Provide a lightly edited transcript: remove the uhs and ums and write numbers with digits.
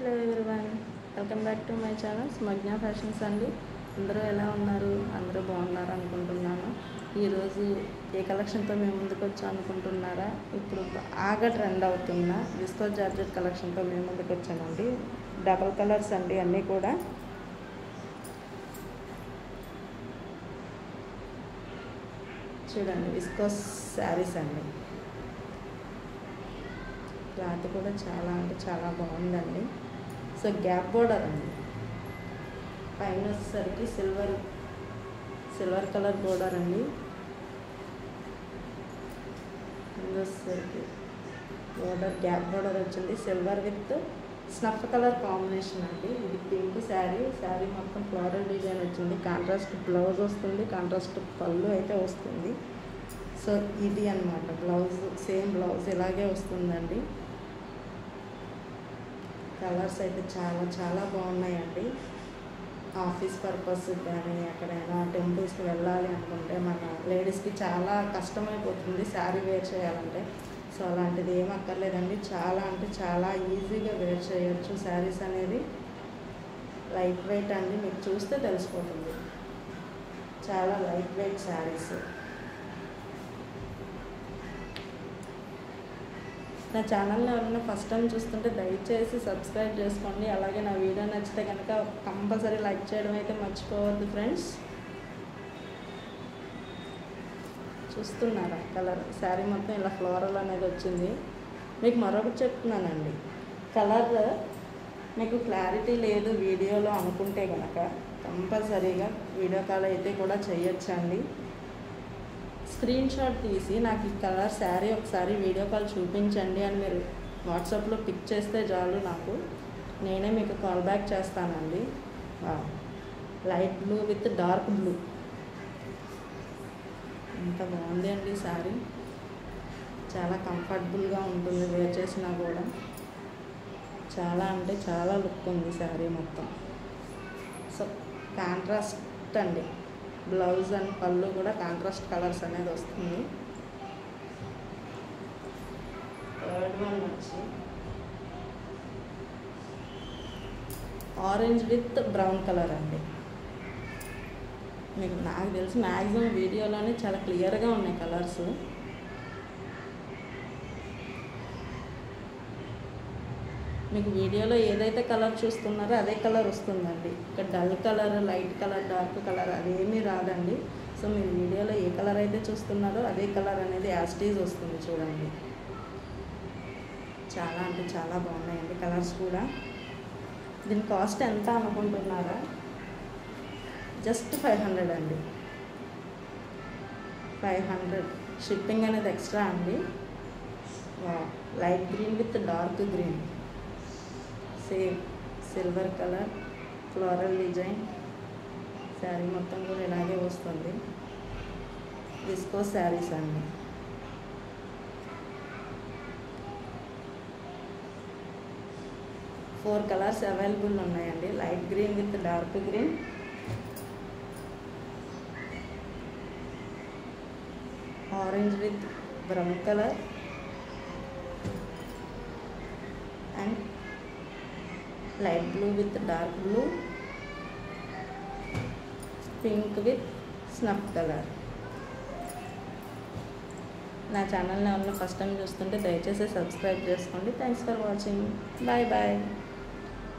Hello everyone, welcome back to my channel స్మగ్న fashions అండి. అందరూ ఎలా ఉన్నారు? అందరూ బాగున్నారు అనుకుంటున్నాను. ఈరోజు ఏ కలెక్షన్తో మేము ముందుకు వచ్చాం అనుకుంటున్నారా? ఇప్పుడు బాగా ట్రెండ్ అవుతున్న విస్కోస్ జార్జెట్ కలెక్షన్తో మేము ముందుకు వచ్చామండి. డబల్ కలర్స్ అండి, అన్నీ కూడా చూడండి. విస్కోస్ శారీస్ అండి. క్లాత్ కూడా చాలా అంటే చాలా బాగుందండి. సో గ్యాప్ బోర్డర్ అండి. పైన వచ్చేసరికి సిల్వర్ కలర్ బోర్డర్ అండి. వచ్చేసరికి బోర్డర్ గ్యాప్ బోర్డర్ వచ్చింది. Silver with snuff colour combination అండి. ఇది పింక్ శారీ మొత్తం ఫ్లోరల్ డిజైన్ వచ్చింది. కాంట్రాస్ట్ బ్లౌజ్ వస్తుంది, కాంట్రాస్ట్ పళ్ళు అయితే వస్తుంది. సో ఇది అన్నమాట బ్లౌజ్, సేమ్ బ్లౌజ్ ఇలాగే వస్తుందండి. కలర్స్ అయితే చాలా చాలా బాగున్నాయండి. ఆఫీస్ పర్పస్ కానీ ఎక్కడైనా టెంపుల్స్కి వెళ్ళాలి అనుకుంటే మన లేడీస్కి చాలా కష్టమైపోతుంది శారీ వేర్ చేయాలంటే. సో అలాంటిది ఏం అక్కర్లేదండి. చాలా అంటే చాలా ఈజీగా వేర్ చేయొచ్చు. శారీస్ అనేది లైట్ వెయిట్ అండి, మీకు చూస్తే తెలిసిపోతుంది. చాలా లైట్ వెయిట్ శారీస్. నా ఛానల్ని ఎవరైనా ఫస్ట్ టైం చూస్తుంటే దయచేసి సబ్స్క్రైబ్ చేసుకోండి. అలాగే నా వీడియో నచ్చితే కనుక కంపల్సరీ లైక్ చేయడం అయితే మర్చిపోవద్దు ఫ్రెండ్స్. చూస్తున్నారా కలర్? శారీ మొత్తం ఇలా ఫ్లోరల్ అనేది వచ్చింది. మీకు మరొకటి చెప్తున్నానండి, కలర్ మీకు క్లారిటీ లేదు వీడియోలో అనుకుంటే కనుక కంపల్సరీగా వీడియో కాల్ అయితే కూడా చేయొచ్చండి. స్క్రీన్ షాట్ తీసి నాకు ఈ కలర్ శారీ ఒకసారి వీడియో కాల్ చూపించండి అని మీరు వాట్సాప్లో పిక్ చేస్తే చాలు, నేనే మీకు కాల్ బ్యాక్ చేస్తానండి. Light blue with dark blue, ఎంత బాగుంది అండి శారీ. చాలా కంఫర్టబుల్గా ఉంటుంది, వేర్ చేసినా కూడా చాలా అంటే చాలా లుక్ ఉంది శారీ మొత్తం. సో కాంట్రాస్ట్ అండి, బ్లౌజ్ అండ్ పళ్ళు కూడా కాంట్రాస్ట్ కలర్స్ అనేది వస్తుంది. థర్డ్ వన్ వచ్చి ఆరెంజ్ విత్ బ్రౌన్ కలర్ అండి. మీకు నాకు తెలిసి మ్యాక్సిమం వీడియోలోనే చాలా క్లియర్గా ఉన్నాయి కలర్స్. మీకు వీడియోలో ఏదైతే కలర్ చూస్తున్నారో అదే కలర్ వస్తుందండి. ఇక్కడ dull colour, light colour, dark colour అదేమీ రాదండి. సో మీరు వీడియోలో ఏ కలర్ అయితే చూస్తున్నారో అదే కలర్ అనేది యాస్టీజ్ వస్తుంది. చూడండి, చాలా అంటే చాలా బాగున్నాయండి కలర్స్ కూడా. దీని కాస్ట్ ఎంత అనుకుంటున్నారా? జస్ట్ 500 అండి. 500 షిప్పింగ్ అనేది ఎక్స్ట్రా అండి. Light green with dark green, same silver colour floral design. Sari మొత్తం కూడా ఇలాగే వస్తుంది. విస్కోస్ శారీస్ అండి. ఫోర్ కలర్స్ అవైలబుల్ ఉన్నాయండి. Light green with dark green, orange with brown colour and light blue with dark blue, pink with snuff colour. నా ఛానల్ని ఎవరైనా first time చూస్తుంటే దయచేసి సబ్స్క్రైబ్ చేసుకోండి. Thanks for watching. Bye bye.